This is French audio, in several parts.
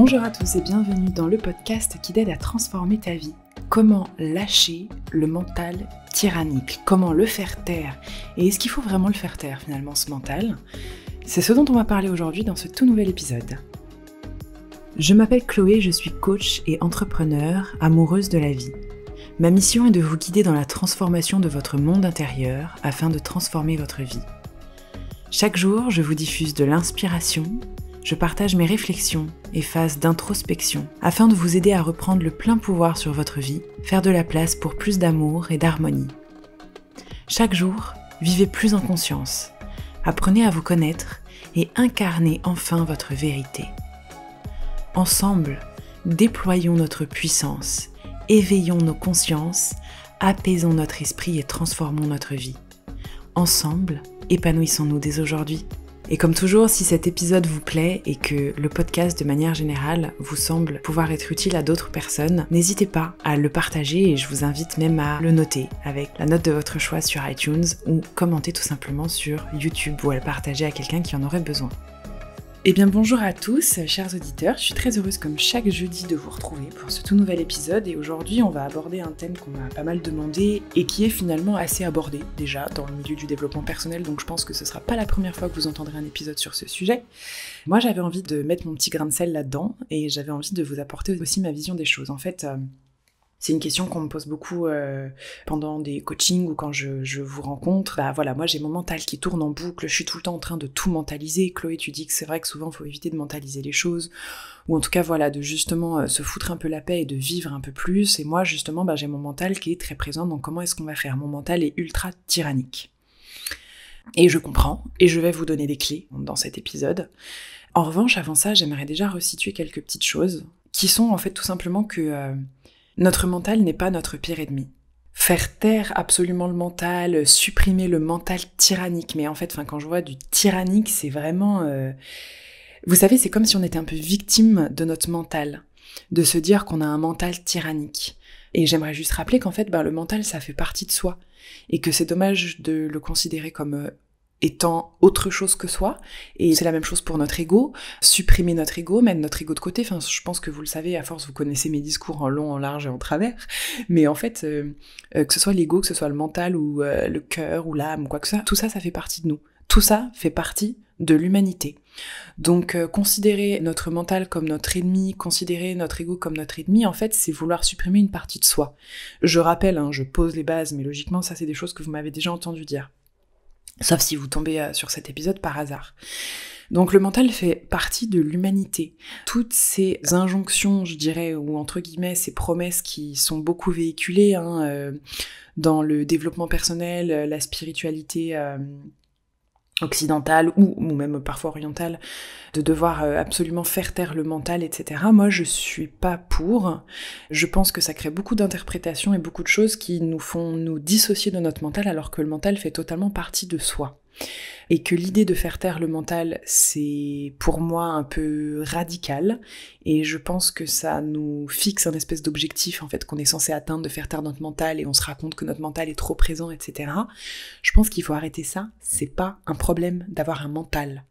Bonjour à tous et bienvenue dans le podcast qui t'aide à transformer ta vie. Comment lâcher le mental tyrannique? Comment le faire taire? Et est-ce qu'il faut vraiment le faire taire finalement, ce mental? C'est ce dont on va parler aujourd'hui dans ce tout nouvel épisode. Je m'appelle Chloé, je suis coach et entrepreneur, amoureuse de la vie. Ma mission est de vous guider dans la transformation de votre monde intérieur afin de transformer votre vie. Chaque jour, je vous diffuse de l'inspiration, je partage mes réflexions et phases d'introspection afin de vous aider à reprendre le plein pouvoir sur votre vie, faire de la place pour plus d'amour et d'harmonie. Chaque jour, vivez plus en conscience, apprenez à vous connaître et incarnez enfin votre vérité. Ensemble, déployons notre puissance, éveillons nos consciences, apaisons notre esprit et transformons notre vie. Ensemble, épanouissons-nous dès aujourd'hui. Et comme toujours, si cet épisode vous plaît et que le podcast de manière générale vous semble pouvoir être utile à d'autres personnes, n'hésitez pas à le partager et je vous invite même à le noter avec la note de votre choix sur iTunes ou commenter tout simplement sur YouTube ou à le partager à quelqu'un qui en aurait besoin. Eh bien bonjour à tous, chers auditeurs, je suis très heureuse comme chaque jeudi de vous retrouver pour ce tout nouvel épisode et aujourd'hui on va aborder un thème qu'on m'a pas mal demandé et qui est finalement assez abordé déjà dans le milieu du développement personnel, donc je pense que ce sera pas la première fois que vous entendrez un épisode sur ce sujet. Moi j'avais envie de mettre mon petit grain de sel là-dedans et j'avais envie de vous apporter aussi ma vision des choses. En fait, c'est une question qu'on me pose beaucoup pendant des coachings ou quand je vous rencontre. Bah voilà, moi j'ai mon mental qui tourne en boucle, je suis tout le temps en train de tout mentaliser. Chloé, tu dis que c'est vrai que souvent il faut éviter de mentaliser les choses, ou en tout cas voilà, de justement se foutre un peu la paix et de vivre un peu plus. Et moi justement, j'ai mon mental qui est très présent, donc comment est-ce qu'on va faire? Mon mental est ultra tyrannique. Et je comprends, et je vais vous donner des clés dans cet épisode. En revanche, avant ça, j'aimerais déjà resituer quelques petites choses, qui sont en fait tout simplement que notre mental n'est pas notre pire ennemi. Faire taire absolument le mental, supprimer le mental tyrannique, mais en fait, quand je vois du tyrannique, c'est vraiment... Vous savez, c'est comme si on était un peu victime de notre mental, de se dire qu'on a un mental tyrannique. Et j'aimerais juste rappeler qu'en fait, le mental, ça fait partie de soi, et que c'est dommage de le considérer comme étant autre chose que soi, et c'est la même chose pour notre ego, supprimer notre ego, mettre notre ego de côté, je pense que vous le savez, à force vous connaissez mes discours en long, en large et en travers, mais en fait, que ce soit l'ego, que ce soit le mental, ou le cœur, ou l'âme, ou quoi que ce soit, tout ça, ça fait partie de nous. Tout ça fait partie de l'humanité. Donc considérer notre mental comme notre ennemi, considérer notre ego comme notre ennemi, en fait, c'est vouloir supprimer une partie de soi. Je rappelle, je pose les bases, mais logiquement, ça c'est des choses que vous m'avez déjà entendu dire. Sauf si vous tombez sur cet épisode par hasard. Donc le mental fait partie de l'humanité. Toutes ces injonctions, je dirais, ou entre guillemets, ces promesses qui sont beaucoup véhiculées dans le développement personnel, la spiritualité occidentale ou même parfois orientale, de devoir absolument faire taire le mental, etc. Moi, je suis pas pour. Je pense que ça crée beaucoup d'interprétations et beaucoup de choses qui nous font nous dissocier de notre mental alors que le mental fait totalement partie de soi. Et que l'idée de faire taire le mental, c'est pour moi un peu radical, et je pense que ça nous fixe un espèce d'objectif en fait qu'on est censé atteindre, de faire taire notre mental, et on se raconte que notre mental est trop présent, etc. Je pense qu'il faut arrêter ça, c'est pas un problème d'avoir un mental.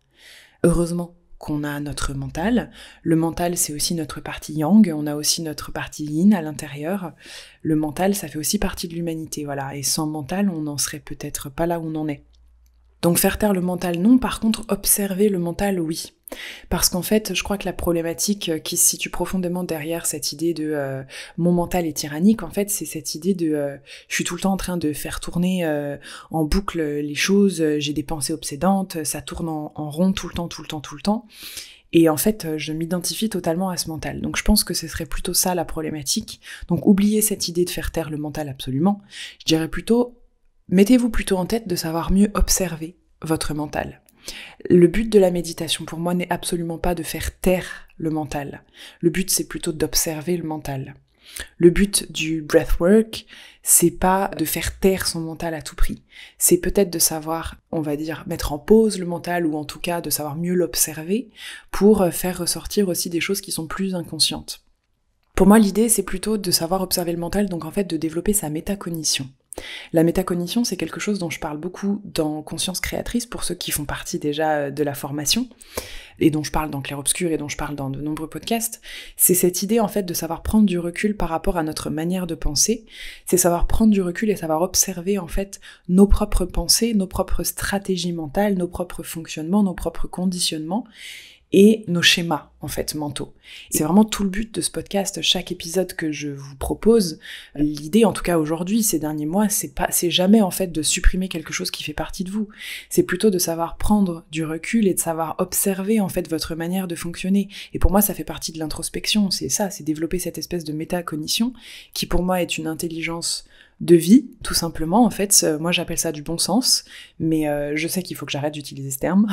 Heureusement qu'on a notre mental. Le mental, c'est aussi notre partie yang, on a aussi notre partie yin à l'intérieur. Le mental, ça fait aussi partie de l'humanité, voilà, et sans mental, on n'en serait peut-être pas là où on en est. Donc faire taire le mental, non. Par contre, observer le mental, oui. Parce qu'en fait, je crois que la problématique qui se situe profondément derrière cette idée de mon mental est tyrannique, en fait, c'est cette idée de je suis tout le temps en train de faire tourner en boucle les choses, j'ai des pensées obsédantes, ça tourne en rond tout le temps. Et en fait, je m'identifie totalement à ce mental. Donc je pense que ce serait plutôt ça la problématique. Donc oubliez cette idée de faire taire le mental absolument. Je dirais plutôt... Mettez-vous plutôt en tête de savoir mieux observer votre mental. Le but de la méditation pour moi n'est absolument pas de faire taire le mental. Le but c'est plutôt d'observer le mental. Le but du breathwork, c'est pas de faire taire son mental à tout prix. C'est peut-être de savoir, on va dire, mettre en pause le mental, ou en tout cas de savoir mieux l'observer pour faire ressortir aussi des choses qui sont plus inconscientes. Pour moi, l'idée c'est plutôt de savoir observer le mental, donc en fait de développer sa métacognition. La métacognition, c'est quelque chose dont je parle beaucoup dans Conscience créatrice, pour ceux qui font partie déjà de la formation, et dont je parle dans Clair Obscur et dont je parle dans de nombreux podcasts. C'est cette idée en fait de savoir prendre du recul par rapport à notre manière de penser, c'est savoir prendre du recul et savoir observer en fait nos propres pensées, nos propres stratégies mentales, nos propres fonctionnements, nos propres conditionnements, et nos schémas, en fait, mentaux. C'est vraiment tout le but de ce podcast. Chaque épisode que je vous propose, l'idée, en tout cas aujourd'hui, ces derniers mois, c'est jamais, en fait, de supprimer quelque chose qui fait partie de vous. C'est plutôt de savoir prendre du recul et de savoir observer, en fait, votre manière de fonctionner. Et pour moi, ça fait partie de l'introspection. C'est ça, c'est développer cette espèce de métacognition, qui pour moi est une intelligence de vie, tout simplement. En fait, moi j'appelle ça du bon sens, mais je sais qu'il faut que j'arrête d'utiliser ce terme,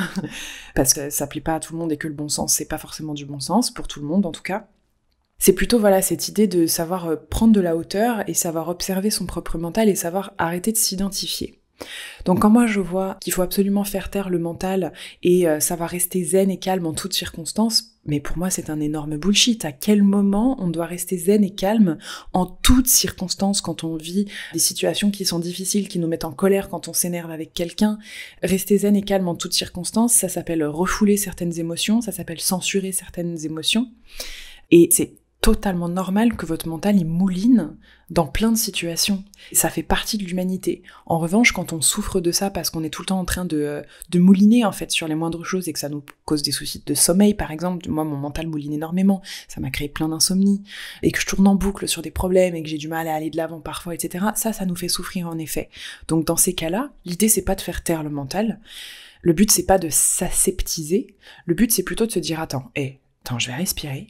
parce que ça plaît pas à tout le monde et que le bon sens, c'est pas forcément du bon sens, pour tout le monde en tout cas. C'est plutôt voilà cette idée de savoir prendre de la hauteur et savoir observer son propre mental et savoir arrêter de s'identifier. Donc quand moi je vois qu'il faut absolument faire taire le mental et savoir rester zen et calme en toutes circonstances, mais pour moi c'est un énorme bullshit. À quel moment on doit rester zen et calme en toutes circonstances quand on vit des situations qui sont difficiles, qui nous mettent en colère quand on s'énerve avec quelqu'un? Rester zen et calme en toutes circonstances, ça s'appelle refouler certaines émotions, ça s'appelle censurer certaines émotions. Et c'est totalement normal que votre mental il mouline dans plein de situations. Ça fait partie de l'humanité. En revanche, quand on souffre de ça parce qu'on est tout le temps en train de mouliner en fait sur les moindres choses et que ça nous cause des soucis de sommeil par exemple, moi mon mental mouline énormément, ça m'a créé plein d'insomnie, et que je tourne en boucle sur des problèmes et que j'ai du mal à aller de l'avant parfois, etc. Ça nous fait souffrir en effet. Donc dans ces cas-là, l'idée c'est pas de faire taire le mental, le but c'est pas de s'aseptiser, le but c'est plutôt de se dire attends, je vais respirer.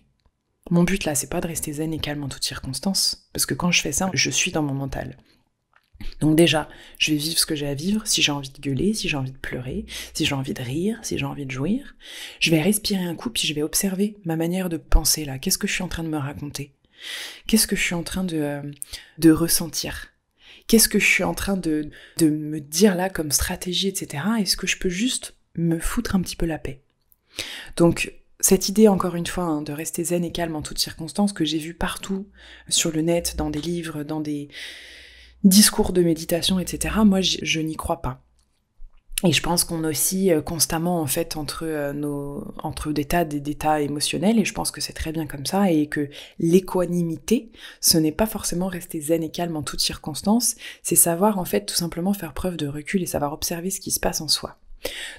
Mon but là, c'est pas de rester zen et calme en toutes circonstances, parce que quand je fais ça, je suis dans mon mental. Donc déjà, je vais vivre ce que j'ai à vivre, si j'ai envie de gueuler, si j'ai envie de pleurer, si j'ai envie de rire, si j'ai envie de jouir. Je vais respirer un coup, puis je vais observer ma manière de penser là. Qu'est-ce que je suis en train de me raconter? Qu'est-ce que je suis en train de ressentir? Qu'est-ce que je suis en train de me dire là comme stratégie, etc. Est-ce que je peux juste me foutre un petit peu la paix? Donc, cette idée, encore une fois, de rester zen et calme en toutes circonstances, que j'ai vu partout, sur le net, dans des livres, dans des discours de méditation, etc., moi, je n'y crois pas. Et je pense qu'on oscille constamment, en fait, entre des tas émotionnels, et je pense que c'est très bien comme ça, et que l'équanimité, ce n'est pas forcément rester zen et calme en toutes circonstances, c'est savoir, en fait, tout simplement faire preuve de recul et savoir observer ce qui se passe en soi.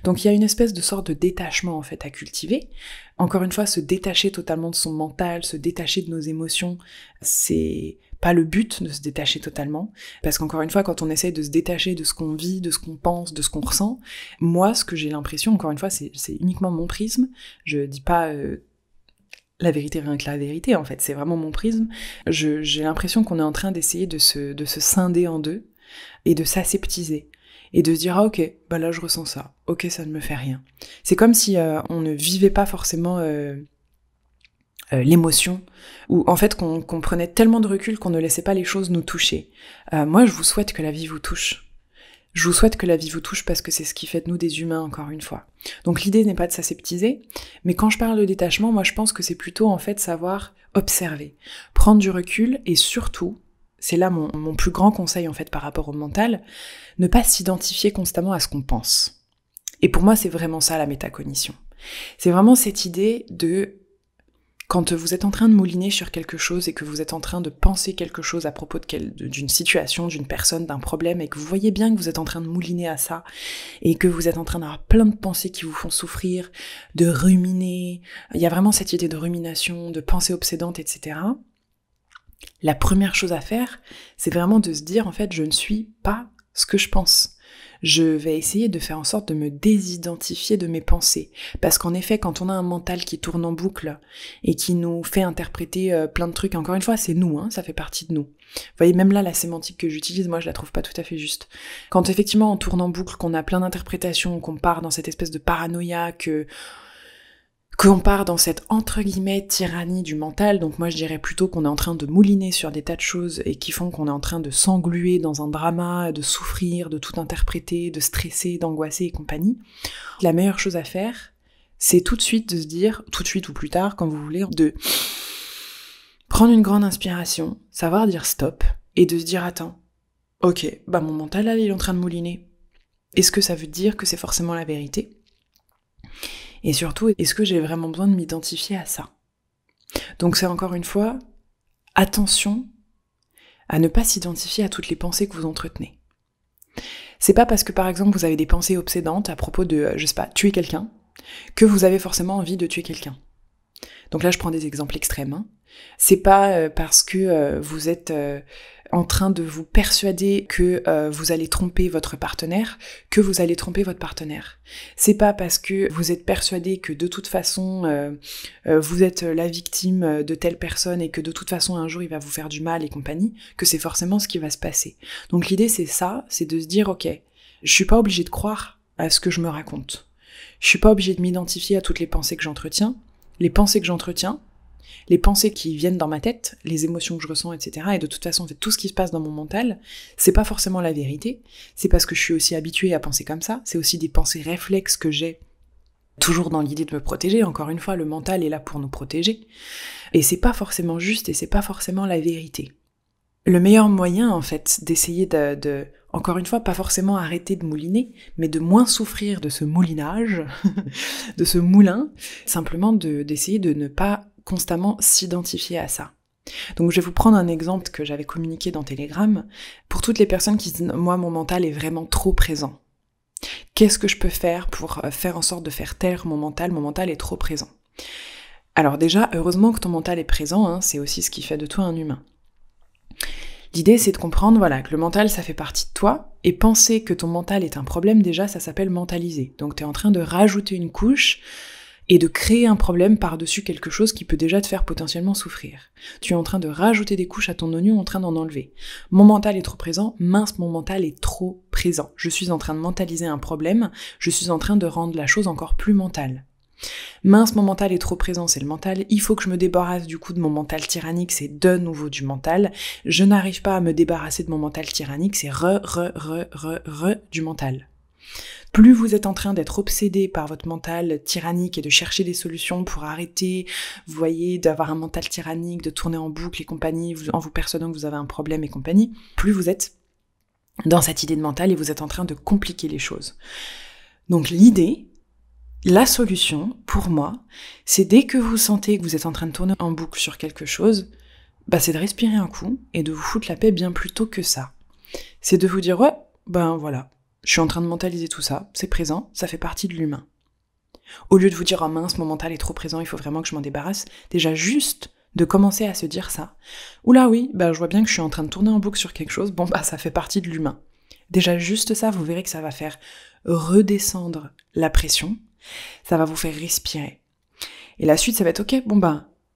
Donc il y a une espèce de sorte de détachement en fait à cultiver. Encore une fois, se détacher totalement de son mental, se détacher de nos émotions, c'est pas le but de se détacher totalement, parce qu'encore une fois, quand on essaye de se détacher de ce qu'on vit, de ce qu'on pense, de ce qu'on ressent, moi, ce que j'ai l'impression, encore une fois, c'est uniquement mon prisme, je dis pas la vérité rien que la vérité, en fait, c'est vraiment mon prisme, j'ai l'impression qu'on est en train d'essayer de se scinder en deux, et de s'aseptiser. Et de se dire, ah ok, bah là je ressens ça, ok ça ne me fait rien. C'est comme si on ne vivait pas forcément l'émotion, ou en fait qu'on prenait tellement de recul qu'on ne laissait pas les choses nous toucher. Moi je vous souhaite que la vie vous touche. Je vous souhaite que la vie vous touche parce que c'est ce qui fait de nous des humains, encore une fois. Donc l'idée n'est pas de s'aseptiser, mais quand je parle de détachement, moi je pense que c'est plutôt en fait savoir observer, prendre du recul et surtout, c'est là mon plus grand conseil en fait par rapport au mental, ne pas s'identifier constamment à ce qu'on pense. Et pour moi, c'est vraiment ça la métacognition. C'est vraiment cette idée de, quand vous êtes en train de mouliner sur quelque chose et que vous êtes en train de penser quelque chose à propos d'une situation, d'une personne, d'un problème, et que vous voyez bien que vous êtes en train de mouliner à ça, et que vous êtes en train d'avoir plein de pensées qui vous font souffrir, de ruminer, il y a vraiment cette idée de rumination, de pensée obsédante, etc., la première chose à faire, c'est vraiment de se dire, en fait, je ne suis pas ce que je pense. Je vais essayer de faire en sorte de me désidentifier de mes pensées. Parce qu'en effet, quand on a un mental qui tourne en boucle et qui nous fait interpréter plein de trucs, encore une fois, c'est nous, ça fait partie de nous. Vous voyez, même là, la sémantique que j'utilise, moi, je la trouve pas tout à fait juste. Quand effectivement, on tourne en boucle, qu'on a plein d'interprétations, qu'on part dans cette espèce de paranoïa, qu'on part dans cette entre guillemets tyrannie du mental, donc moi je dirais plutôt qu'on est en train de mouliner sur des tas de choses et qui font qu'on est en train de s'engluer dans un drama, de souffrir, de tout interpréter, de stresser, d'angoisser et compagnie. La meilleure chose à faire, c'est tout de suite de se dire, tout de suite ou plus tard, quand vous voulez, de prendre une grande inspiration, savoir dire stop, et de se dire attends, Ok, bah mon mental là, il est en train de mouliner. Est-ce que ça veut dire que c'est forcément la vérité ? Et surtout, est-ce que j'ai vraiment besoin de m'identifier à ça ? Donc c'est encore une fois, attention à ne pas s'identifier à toutes les pensées que vous entretenez. C'est pas parce que par exemple vous avez des pensées obsédantes à propos de, je sais pas, tuer quelqu'un, que vous avez forcément envie de tuer quelqu'un. Donc là je prends des exemples extrêmes. Hein. C'est pas parce que vous êtes en train de vous persuader que vous allez tromper votre partenaire que vous allez tromper votre partenaire. C'est pas parce que vous êtes persuadé que de toute façon vous êtes la victime de telle personne et que de toute façon un jour il va vous faire du mal et compagnie que c'est forcément ce qui va se passer. Donc l'idée c'est ça, c'est de se dire ok, je suis pas obligée de croire à ce que je me raconte. Je suis pas obligée de m'identifier à toutes les pensées que j'entretiens. Les pensées que j'entretiens, les pensées qui viennent dans ma tête, les émotions que je ressens, etc. Et de toute façon, en fait, tout ce qui se passe dans mon mental, c'est pas forcément la vérité. C'est parce que je suis aussi habituée à penser comme ça. C'est aussi des pensées réflexes que j'ai, toujours dans l'idée de me protéger. Encore une fois, le mental est là pour nous protéger. Et c'est pas forcément juste et c'est pas forcément la vérité. Le meilleur moyen, en fait, d'essayer de encore une fois, pas forcément arrêter de mouliner, mais de moins souffrir de ce moulinage, de ce moulin, simplement d'essayer de ne pas constamment s'identifier à ça. Donc je vais vous prendre un exemple que j'avais communiqué dans Telegram. Pour toutes les personnes qui disent « moi, mon mental est vraiment trop présent ». Qu'est-ce que je peux faire pour faire en sorte de faire taire mon mental est trop présent. Alors déjà, heureusement que ton mental est présent, hein, c'est aussi ce qui fait de toi un humain. L'idée, c'est de comprendre, voilà, que le mental, ça fait partie de toi, et penser que ton mental est un problème, déjà, ça s'appelle mentaliser. Donc t'es en train de rajouter une couche, et de créer un problème par-dessus quelque chose qui peut déjà te faire potentiellement souffrir. Tu es en train de rajouter des couches à ton oignon, en train d'en enlever. Mon mental est trop présent, mince, mon mental est trop présent. Je suis en train de mentaliser un problème, je suis en train de rendre la chose encore plus mentale. Mince, mon mental est trop présent, c'est le mental, il faut que je me débarrasse du coup de mon mental tyrannique, c'est de nouveau du mental, je n'arrive pas à me débarrasser de mon mental tyrannique, c'est du mental. Plus vous êtes en train d'être obsédé par votre mental tyrannique et de chercher des solutions pour arrêter, vous voyez, d'avoir un mental tyrannique, de tourner en boucle et compagnie, en vous persuadant que vous avez un problème et compagnie, plus vous êtes dans cette idée de mental et vous êtes en train de compliquer les choses. Donc l'idée, la solution, pour moi, c'est dès que vous sentez que vous êtes en train de tourner en boucle sur quelque chose, c'est de respirer un coup et de vous foutre la paix bien plus tôt que ça. C'est de vous dire, ouais, voilà, je suis en train de mentaliser tout ça, c'est présent, ça fait partie de l'humain. Au lieu de vous dire, oh mince, mon mental est trop présent, il faut vraiment que je m'en débarrasse, déjà juste de commencer à se dire ça. Oula oui, je vois bien que je suis en train de tourner en boucle sur quelque chose, ça fait partie de l'humain. Déjà juste ça, vous verrez que ça va faire redescendre la pression, ça va vous faire respirer. Et la suite, ça va être, ok,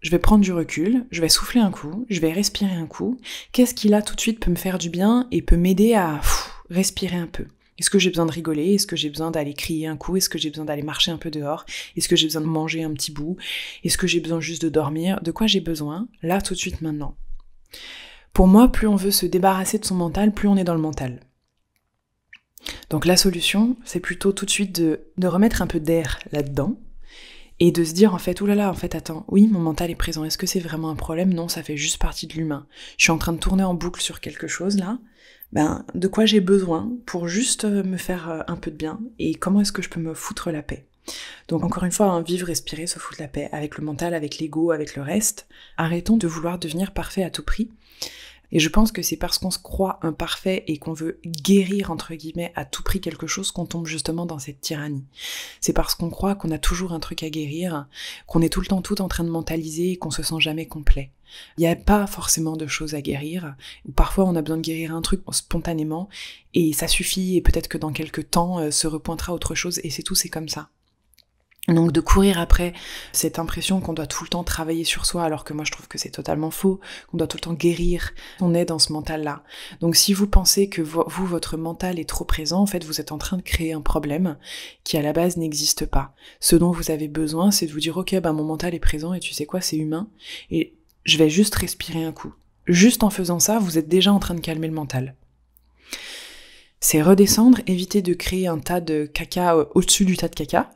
je vais prendre du recul, je vais souffler un coup, je vais respirer un coup, qu'est-ce qui là tout de suite peut me faire du bien et peut m'aider à respirer un peu ? Est-ce que j'ai besoin de rigoler ? Est-ce que j'ai besoin d'aller crier un coup ? Est-ce que j'ai besoin d'aller marcher un peu dehors ? Est-ce que j'ai besoin de manger un petit bout ? Est-ce que j'ai besoin juste de dormir ? De quoi j'ai besoin ? Là, tout de suite, maintenant. Pour moi, plus on veut se débarrasser de son mental, plus on est dans le mental. Donc la solution, c'est plutôt tout de suite de remettre un peu d'air là-dedans et de se dire en fait, oulala, attends, oui, mon mental est présent, est-ce que c'est vraiment un problème ? Non, ça fait juste partie de l'humain. Je suis en train de tourner en boucle sur quelque chose là, de quoi j'ai besoin pour juste me faire un peu de bien et comment est-ce que je peux me foutre la paix ? Donc encore une fois, vivre, respirer, se foutre la paix avec le mental, avec l'ego, avec le reste. Arrêtons de vouloir devenir parfait à tout prix. Et je pense que c'est parce qu'on se croit imparfait et qu'on veut guérir, entre guillemets, à tout prix quelque chose qu'on tombe justement dans cette tyrannie. C'est parce qu'on croit qu'on a toujours un truc à guérir, qu'on est tout le temps tout en train de mentaliser et qu'on se sent jamais complet. Il n'y a pas forcément de choses à guérir, ou parfois on a besoin de guérir un truc spontanément, et ça suffit, et peut-être que dans quelques temps se repointera autre chose, et c'est tout, c'est comme ça. Donc de courir après cette impression qu'on doit tout le temps travailler sur soi, alors que moi je trouve que c'est totalement faux, qu'on doit tout le temps guérir, on est dans ce mental-là. Donc si vous pensez que votre mental est trop présent, en fait vous êtes en train de créer un problème qui à la base n'existe pas. Ce dont vous avez besoin, c'est de vous dire ok, mon mental est présent et tu sais quoi, c'est humain, et je vais juste respirer un coup. Juste en faisant ça, vous êtes déjà en train de calmer le mental. C'est redescendre, éviter de créer un tas de caca au-dessus du tas de caca.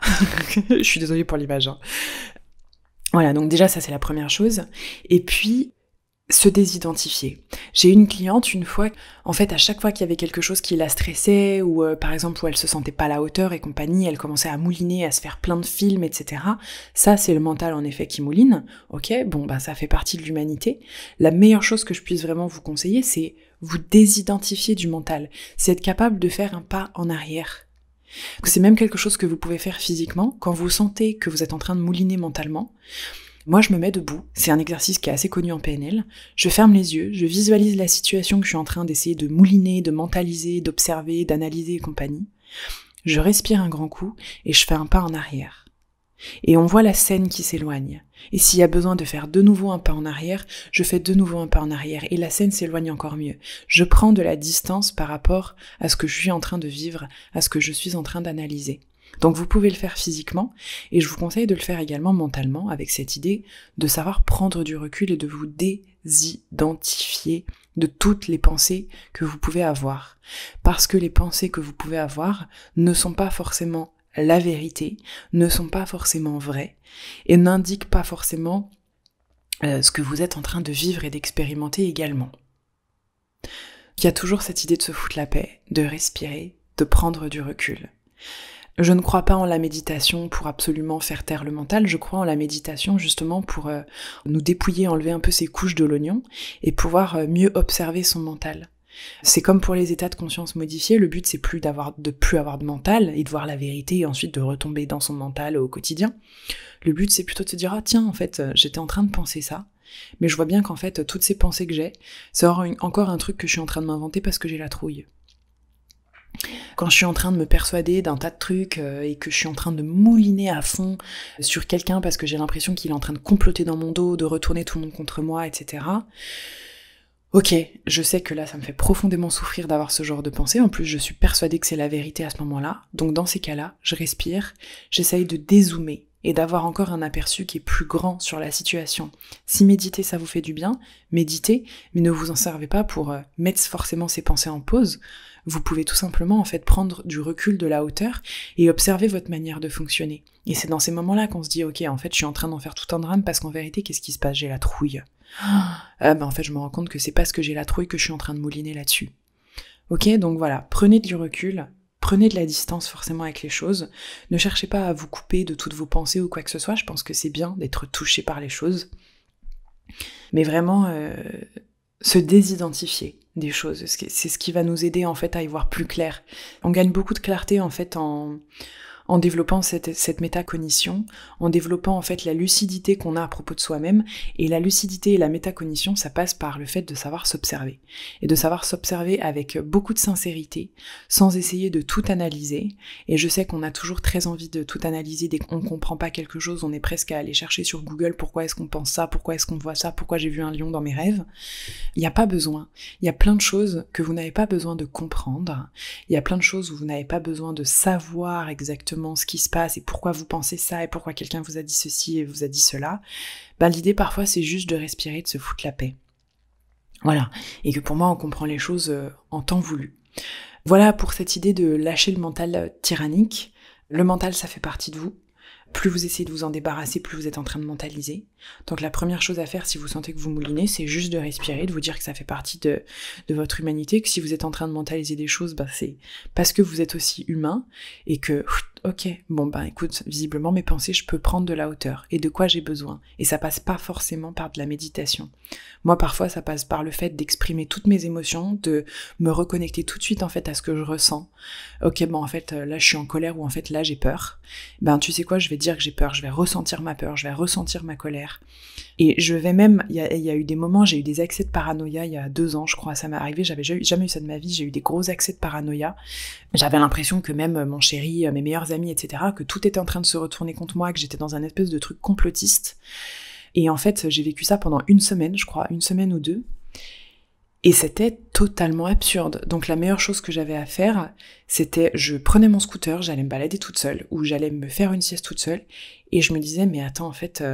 Je suis désolée pour l'image. Voilà, donc déjà ça c'est la première chose. Et puis, se désidentifier. J'ai une cliente une fois, en fait à chaque fois qu'il y avait quelque chose qui la stressait ou par exemple où elle se sentait pas à la hauteur et compagnie, elle commençait à mouliner, à se faire plein de films, etc. Ça c'est le mental en effet qui mouline. Ok, bon bah ça fait partie de l'humanité. La meilleure chose que je puisse vraiment vous conseiller, c'est vous désidentifier du mental. C'est être capable de faire un pas en arrière. C'est même quelque chose que vous pouvez faire physiquement quand vous sentez que vous êtes en train de mouliner mentalement. Moi, je me mets debout, c'est un exercice qui est assez connu en PNL, je ferme les yeux, je visualise la situation que je suis en train d'essayer de mouliner, de mentaliser, d'observer, d'analyser et compagnie. Je respire un grand coup et je fais un pas en arrière. Et on voit la scène qui s'éloigne. Et s'il y a besoin de faire de nouveau un pas en arrière, je fais de nouveau un pas en arrière et la scène s'éloigne encore mieux. Je prends de la distance par rapport à ce que je suis en train de vivre, à ce que je suis en train d'analyser. Donc vous pouvez le faire physiquement, et je vous conseille de le faire également mentalement, avec cette idée de savoir prendre du recul et de vous désidentifier de toutes les pensées que vous pouvez avoir. Parce que les pensées que vous pouvez avoir ne sont pas forcément la vérité, ne sont pas forcément vraies, et n'indiquent pas forcément ce que vous êtes en train de vivre et d'expérimenter également. Il y a toujours cette idée de se foutre la paix, de respirer, de prendre du recul. Je ne crois pas en la méditation pour absolument faire taire le mental, je crois en la méditation justement pour nous dépouiller, enlever un peu ces couches de l'oignon et pouvoir mieux observer son mental. C'est comme pour les états de conscience modifiés, le but c'est plus avoir de mental et de voir la vérité et ensuite de retomber dans son mental au quotidien. Le but c'est plutôt de se dire ah tiens en fait j'étais en train de penser ça, mais je vois bien qu'en fait toutes ces pensées que j'ai, c'est encore un truc que je suis en train de m'inventer parce que j'ai la trouille. Quand je suis en train de me persuader d'un tas de trucs et que je suis en train de mouliner à fond sur quelqu'un parce que j'ai l'impression qu'il est en train de comploter dans mon dos, de retourner tout le monde contre moi, etc. Ok, je sais que là ça me fait profondément souffrir d'avoir ce genre de pensée, en plus je suis persuadée que c'est la vérité à ce moment-là, donc dans ces cas-là, je respire, j'essaye de dézoomer et d'avoir encore un aperçu qui est plus grand sur la situation. Si méditer ça vous fait du bien, méditez, mais ne vous en servez pas pour mettre forcément ces pensées en pause. Vous pouvez tout simplement en fait prendre du recul, de la hauteur et observer votre manière de fonctionner. Et c'est dans ces moments-là qu'on se dit ok en fait je suis en train d'en faire tout un drame parce qu'en vérité qu'est-ce qui se passe, j'ai la trouille. En fait je me rends compte que c'est parce que j'ai la trouille que je suis en train de mouliner là-dessus. Ok, donc voilà, prenez du recul, prenez de la distance forcément avec les choses, ne cherchez pas à vous couper de toutes vos pensées ou quoi que ce soit, je pense que c'est bien d'être touché par les choses, mais vraiment se désidentifier des choses, c'est ce qui va nous aider en fait à y voir plus clair. On gagne beaucoup de clarté en fait en développant cette métacognition, en développant en fait la lucidité qu'on a à propos de soi-même, et la lucidité et la métacognition, ça passe par le fait de savoir s'observer, et de savoir s'observer avec beaucoup de sincérité, sans essayer de tout analyser, et je sais qu'on a toujours très envie de tout analyser, dès qu'on comprend pas quelque chose, on est presque à aller chercher sur Google pourquoi est-ce qu'on pense ça, pourquoi est-ce qu'on voit ça, pourquoi j'ai vu un lion dans mes rêves. Il n'y a pas besoin, il y a plein de choses que vous n'avez pas besoin de comprendre, il y a plein de choses où vous n'avez pas besoin de savoir exactement ce qui se passe et pourquoi vous pensez ça et pourquoi quelqu'un vous a dit ceci et vous a dit cela. L'idée parfois c'est juste de respirer, de se foutre la paix. Voilà, et que pour moi on comprend les choses en temps voulu. Voilà pour cette idée de lâcher le mental tyrannique. Le mental ça fait partie de vous. Plus vous essayez de vous en débarrasser, plus vous êtes en train de mentaliser. Donc la première chose à faire si vous sentez que vous moulinez, c'est juste de respirer, de vous dire que ça fait partie de votre humanité, que si vous êtes en train de mentaliser des choses, c'est parce que vous êtes aussi humain, et que, ok, écoute, visiblement mes pensées, je peux prendre de la hauteur, et de quoi j'ai besoin. Et ça passe pas forcément par de la méditation. Moi parfois ça passe par le fait d'exprimer toutes mes émotions, de me reconnecter tout de suite en fait à ce que je ressens. Ok, en fait là je suis en colère, ou en fait là j'ai peur. Tu sais quoi, je vais dire que j'ai peur, je vais ressentir ma peur, je vais ressentir ma colère. Et je vais même, il y a eu des moments, j'ai eu des accès de paranoïa il y a 2 ans, je crois, ça m'est arrivé, j'avais jamais eu ça de ma vie, j'ai eu des gros accès de paranoïa. J'avais l'impression que même mon chéri, mes meilleurs amis, etc., que tout était en train de se retourner contre moi, que j'étais dans un espèce de truc complotiste. Et en fait, j'ai vécu ça pendant 1 semaine, je crois, 1 semaine ou 2. Et c'était totalement absurde. Donc la meilleure chose que j'avais à faire, c'était je prenais mon scooter, j'allais me balader toute seule, ou j'allais me faire une sieste toute seule, et je me disais, mais attends, en fait,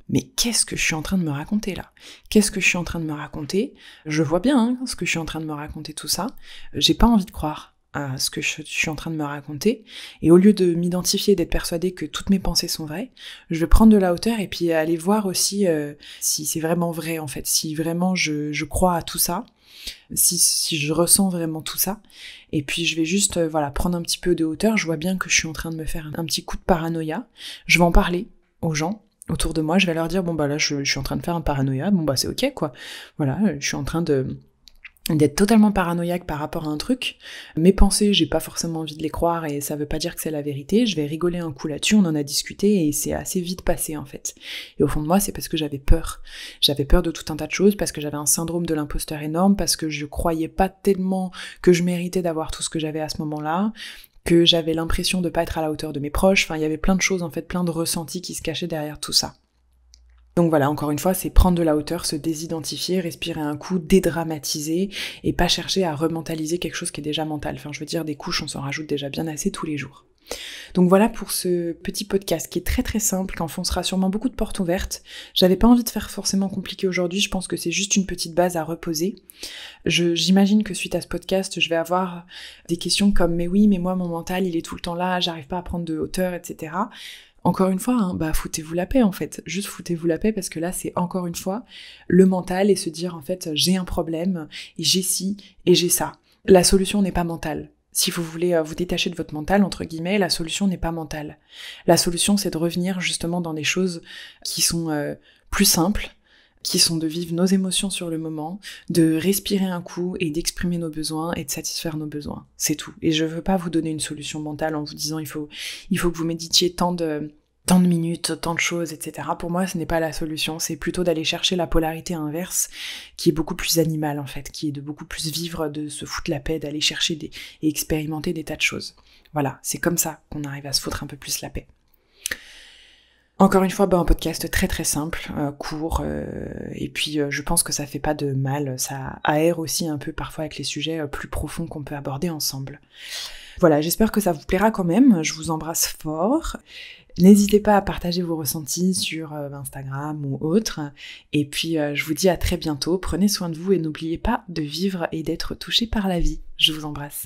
mais qu'est-ce que je suis en train de me raconter là ? Qu'est-ce que je suis en train de me raconter ? Je vois bien ce que je suis en train de me raconter tout ça, j'ai pas envie de croire. à ce que je suis en train de me raconter, et au lieu de m'identifier et d'être persuadée que toutes mes pensées sont vraies, je vais prendre de la hauteur et puis aller voir aussi si c'est vraiment vrai en fait, si vraiment je crois à tout ça, si je ressens vraiment tout ça, et puis je vais juste prendre un petit peu de hauteur. Je vois bien que je suis en train de me faire un petit coup de paranoïa, je vais en parler aux gens autour de moi, je vais leur dire bon bah là je suis en train de faire un paranoïa, bon bah c'est ok quoi, voilà, je suis en train d'être totalement paranoïaque par rapport à un truc. Mes pensées, j'ai pas forcément envie de les croire et ça veut pas dire que c'est la vérité. Je vais rigoler un coup là-dessus, on en a discuté et c'est assez vite passé en fait. Et au fond de moi, c'est parce que j'avais peur. J'avais peur de tout un tas de choses, parce que j'avais un syndrome de l'imposteur énorme, parce que je croyais pas tellement que je méritais d'avoir tout ce que j'avais à ce moment-là, que j'avais l'impression de pas être à la hauteur de mes proches. Enfin, il y avait plein de choses en fait, plein de ressentis qui se cachaient derrière tout ça. Donc voilà, encore une fois, c'est prendre de la hauteur, se désidentifier, respirer un coup, dédramatiser, et pas chercher à rementaliser quelque chose qui est déjà mental. Enfin, je veux dire, des couches, on s'en rajoute déjà bien assez tous les jours. Donc voilà pour ce petit podcast qui est très très simple, qui enfoncera sûrement beaucoup de portes ouvertes. J'avais pas envie de faire forcément compliqué aujourd'hui, je pense que c'est juste une petite base à reposer. J'imagine que suite à ce podcast, je vais avoir des questions comme « mais oui, mais moi mon mental il est tout le temps là, j'arrive pas à prendre de hauteur, etc. » Encore une fois, foutez-vous la paix en fait, juste foutez-vous la paix, parce que là c'est encore une fois le mental et se dire en fait j'ai un problème, et j'ai ci et j'ai ça. La solution n'est pas mentale. Si vous voulez vous détacher de votre mental, entre guillemets, la solution n'est pas mentale. La solution c'est de revenir justement dans des choses qui sont plus simples, qui sont de vivre nos émotions sur le moment, de respirer un coup et d'exprimer nos besoins et de satisfaire nos besoins. C'est tout. Et je veux pas vous donner une solution mentale en vous disant il faut que vous méditiez tant de minutes, tant de choses, etc. Pour moi, ce n'est pas la solution. C'est plutôt d'aller chercher la polarité inverse, qui est beaucoup plus animale en fait, qui est de beaucoup plus vivre, de se foutre la paix, d'aller chercher et expérimenter des tas de choses. Voilà, c'est comme ça qu'on arrive à se foutre un peu plus la paix. Encore une fois, un podcast très très simple, court, et puis je pense que ça fait pas de mal, ça aère aussi un peu parfois avec les sujets plus profonds qu'on peut aborder ensemble. Voilà, j'espère que ça vous plaira quand même, je vous embrasse fort. N'hésitez pas à partager vos ressentis sur Instagram ou autre, et puis je vous dis à très bientôt, prenez soin de vous et n'oubliez pas de vivre et d'être touché par la vie. Je vous embrasse.